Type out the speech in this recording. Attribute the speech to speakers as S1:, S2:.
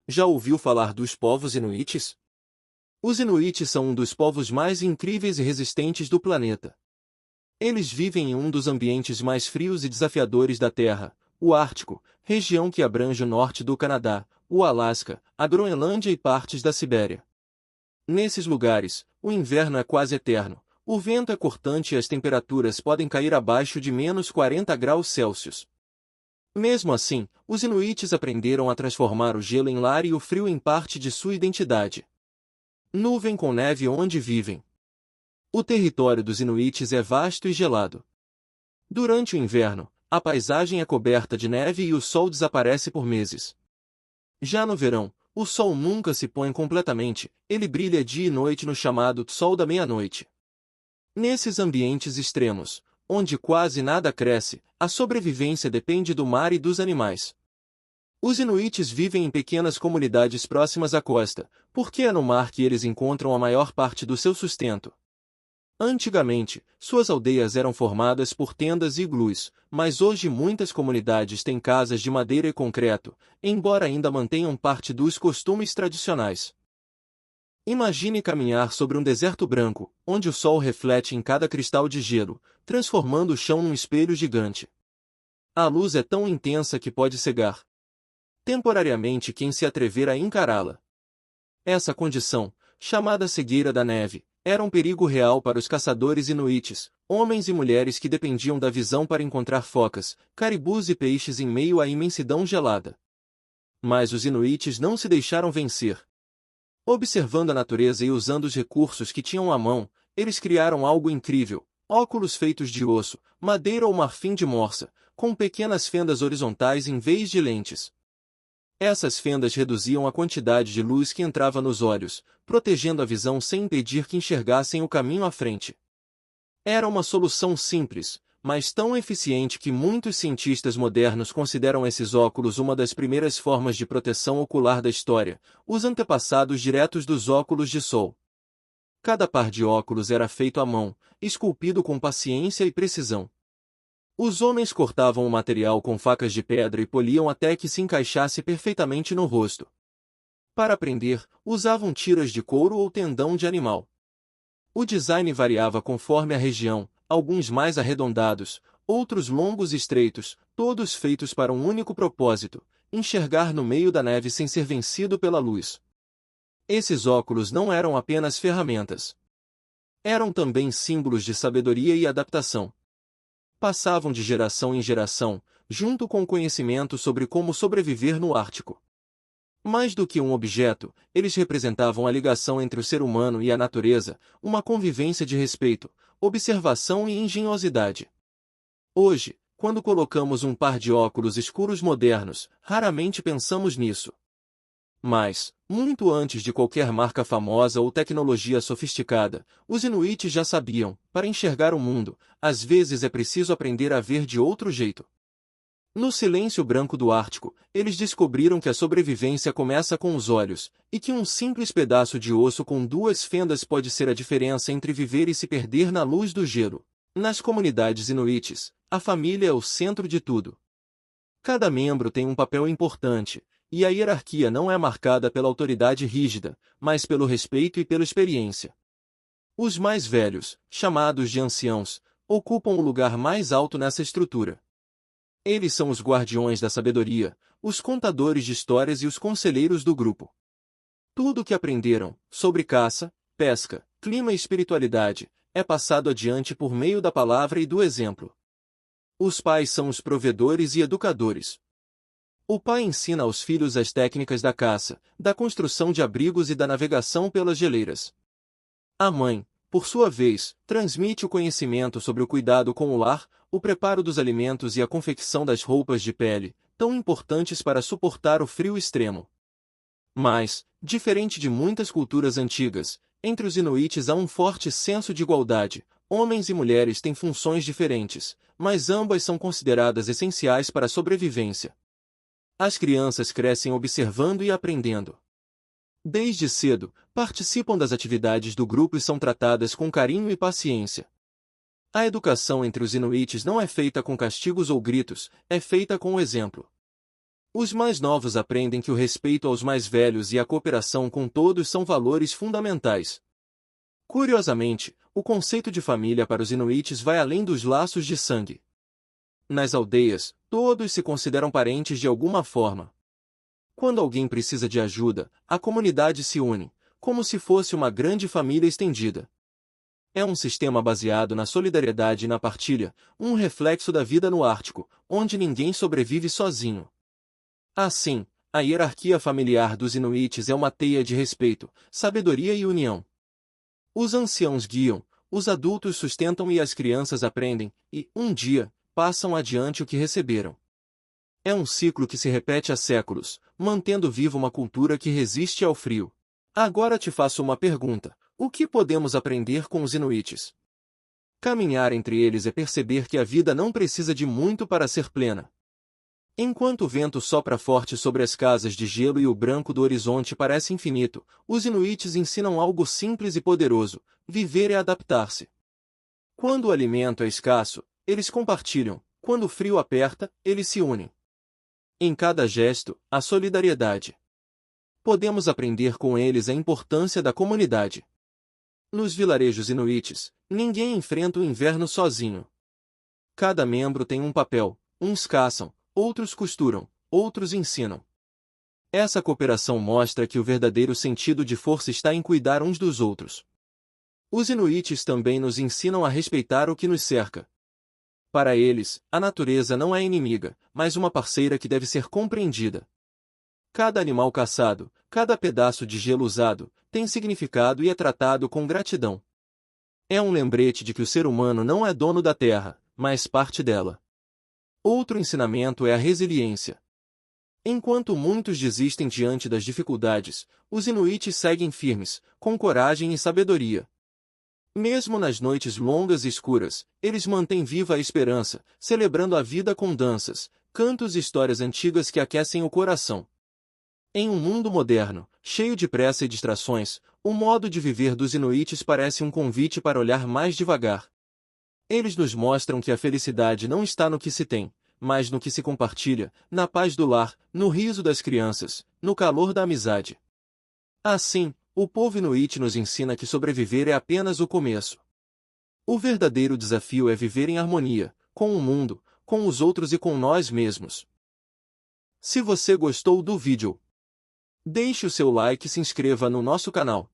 S1: Já ouviu falar dos povos inuites? Os inuites são um dos povos mais incríveis e resistentes do planeta. Eles vivem em um dos ambientes mais frios e desafiadores da Terra, o Ártico, região que abrange o norte do Canadá, o Alasca, a Groenlândia e partes da Sibéria. Nesses lugares, o inverno é quase eterno, o vento é cortante e as temperaturas podem cair abaixo de -40 graus Celsius. Mesmo assim, os inuites aprenderam a transformar o gelo em lar e o frio em parte de sua identidade. Nuvem com neve onde vivem. O território dos inuites é vasto e gelado. Durante o inverno, a paisagem é coberta de neve e o sol desaparece por meses. Já no verão, o sol nunca se põe completamente, ele brilha dia e noite no chamado sol da meia-noite. Nesses ambientes extremos, onde quase nada cresce, a sobrevivência depende do mar e dos animais. Os inuites vivem em pequenas comunidades próximas à costa, porque é no mar que eles encontram a maior parte do seu sustento. Antigamente, suas aldeias eram formadas por tendas e iglus, mas hoje muitas comunidades têm casas de madeira e concreto, embora ainda mantenham parte dos costumes tradicionais. Imagine caminhar sobre um deserto branco, onde o sol reflete em cada cristal de gelo, transformando o chão num espelho gigante. A luz é tão intensa que pode cegar temporariamente quem se atrever a encará-la. Essa condição, chamada cegueira da neve, era um perigo real para os caçadores inuites, homens e mulheres que dependiam da visão para encontrar focas, caribus e peixes em meio à imensidão gelada. Mas os inuites não se deixaram vencer. Observando a natureza e usando os recursos que tinham à mão, eles criaram algo incrível: óculos feitos de osso, madeira ou marfim de morsa, com pequenas fendas horizontais em vez de lentes. Essas fendas reduziam a quantidade de luz que entrava nos olhos, protegendo a visão sem impedir que enxergassem o caminho à frente. Era uma solução simples, mas tão eficiente que muitos cientistas modernos consideram esses óculos uma das primeiras formas de proteção ocular da história, os antepassados diretos dos óculos de sol. Cada par de óculos era feito à mão, esculpido com paciência e precisão. Os homens cortavam o material com facas de pedra e poliam até que se encaixasse perfeitamente no rosto. Para prender, usavam tiras de couro ou tendão de animal. O design variava conforme a região, alguns mais arredondados, outros longos e estreitos, todos feitos para um único propósito: enxergar no meio da neve sem ser vencido pela luz. Esses óculos não eram apenas ferramentas. Eram também símbolos de sabedoria e adaptação. Passavam de geração em geração, junto com o conhecimento sobre como sobreviver no Ártico. Mais do que um objeto, eles representavam a ligação entre o ser humano e a natureza, uma convivência de respeito, observação e engenhosidade. Hoje, quando colocamos um par de óculos escuros modernos, raramente pensamos nisso. Mas, muito antes de qualquer marca famosa ou tecnologia sofisticada, os inuites já sabiam: para enxergar o mundo, às vezes é preciso aprender a ver de outro jeito. No silêncio branco do Ártico, eles descobriram que a sobrevivência começa com os olhos, e que um simples pedaço de osso com duas fendas pode ser a diferença entre viver e se perder na luz do gelo. Nas comunidades inuites, a família é o centro de tudo. Cada membro tem um papel importante, e a hierarquia não é marcada pela autoridade rígida, mas pelo respeito e pela experiência. Os mais velhos, chamados de anciãos, ocupam o lugar mais alto nessa estrutura. Eles são os guardiões da sabedoria, os contadores de histórias e os conselheiros do grupo. Tudo o que aprenderam, sobre caça, pesca, clima e espiritualidade, é passado adiante por meio da palavra e do exemplo. Os pais são os provedores e educadores. O pai ensina aos filhos as técnicas da caça, da construção de abrigos e da navegação pelas geleiras. A mãe, por sua vez, transmite o conhecimento sobre o cuidado com o lar, o preparo dos alimentos e a confecção das roupas de pele, tão importantes para suportar o frio extremo. Mas, diferente de muitas culturas antigas, entre os inuites há um forte senso de igualdade. Homens e mulheres têm funções diferentes, mas ambas são consideradas essenciais para a sobrevivência. As crianças crescem observando e aprendendo. Desde cedo, participam das atividades do grupo e são tratadas com carinho e paciência. A educação entre os inuites não é feita com castigos ou gritos, é feita com o exemplo. Os mais novos aprendem que o respeito aos mais velhos e a cooperação com todos são valores fundamentais. Curiosamente, o conceito de família para os inuites vai além dos laços de sangue. Nas aldeias, todos se consideram parentes de alguma forma. Quando alguém precisa de ajuda, a comunidade se une, como se fosse uma grande família estendida. É um sistema baseado na solidariedade e na partilha, um reflexo da vida no Ártico, onde ninguém sobrevive sozinho. Assim, a hierarquia familiar dos inuites é uma teia de respeito, sabedoria e união. Os anciãos guiam, os adultos sustentam e as crianças aprendem, e, um dia, passam adiante o que receberam. É um ciclo que se repete há séculos, mantendo viva uma cultura que resiste ao frio. Agora te faço uma pergunta: o que podemos aprender com os inuites? Caminhar entre eles é perceber que a vida não precisa de muito para ser plena. Enquanto o vento sopra forte sobre as casas de gelo e o branco do horizonte parece infinito, os inuites ensinam algo simples e poderoso: viver é adaptar-se. Quando o alimento é escasso, eles compartilham; quando o frio aperta, eles se unem. Em cada gesto, a solidariedade. Podemos aprender com eles a importância da comunidade. Nos vilarejos inuites, ninguém enfrenta o inverno sozinho. Cada membro tem um papel: uns caçam, outros costuram, outros ensinam. Essa cooperação mostra que o verdadeiro sentido de força está em cuidar uns dos outros. Os inuites também nos ensinam a respeitar o que nos cerca. Para eles, a natureza não é inimiga, mas uma parceira que deve ser compreendida. Cada animal caçado, cada pedaço de gelo usado, tem significado e é tratado com gratidão. É um lembrete de que o ser humano não é dono da terra, mas parte dela. Outro ensinamento é a resiliência. Enquanto muitos desistem diante das dificuldades, os inuites seguem firmes, com coragem e sabedoria. Mesmo nas noites longas e escuras, eles mantêm viva a esperança, celebrando a vida com danças, cantos e histórias antigas que aquecem o coração. Em um mundo moderno, cheio de pressa e distrações, o modo de viver dos inuites parece um convite para olhar mais devagar. Eles nos mostram que a felicidade não está no que se tem, mas no que se compartilha, na paz do lar, no riso das crianças, no calor da amizade. Assim, o povo inuit nos ensina que sobreviver é apenas o começo. O verdadeiro desafio é viver em harmonia, com o mundo, com os outros e com nós mesmos. Se você gostou do vídeo, deixe o seu like e se inscreva no nosso canal.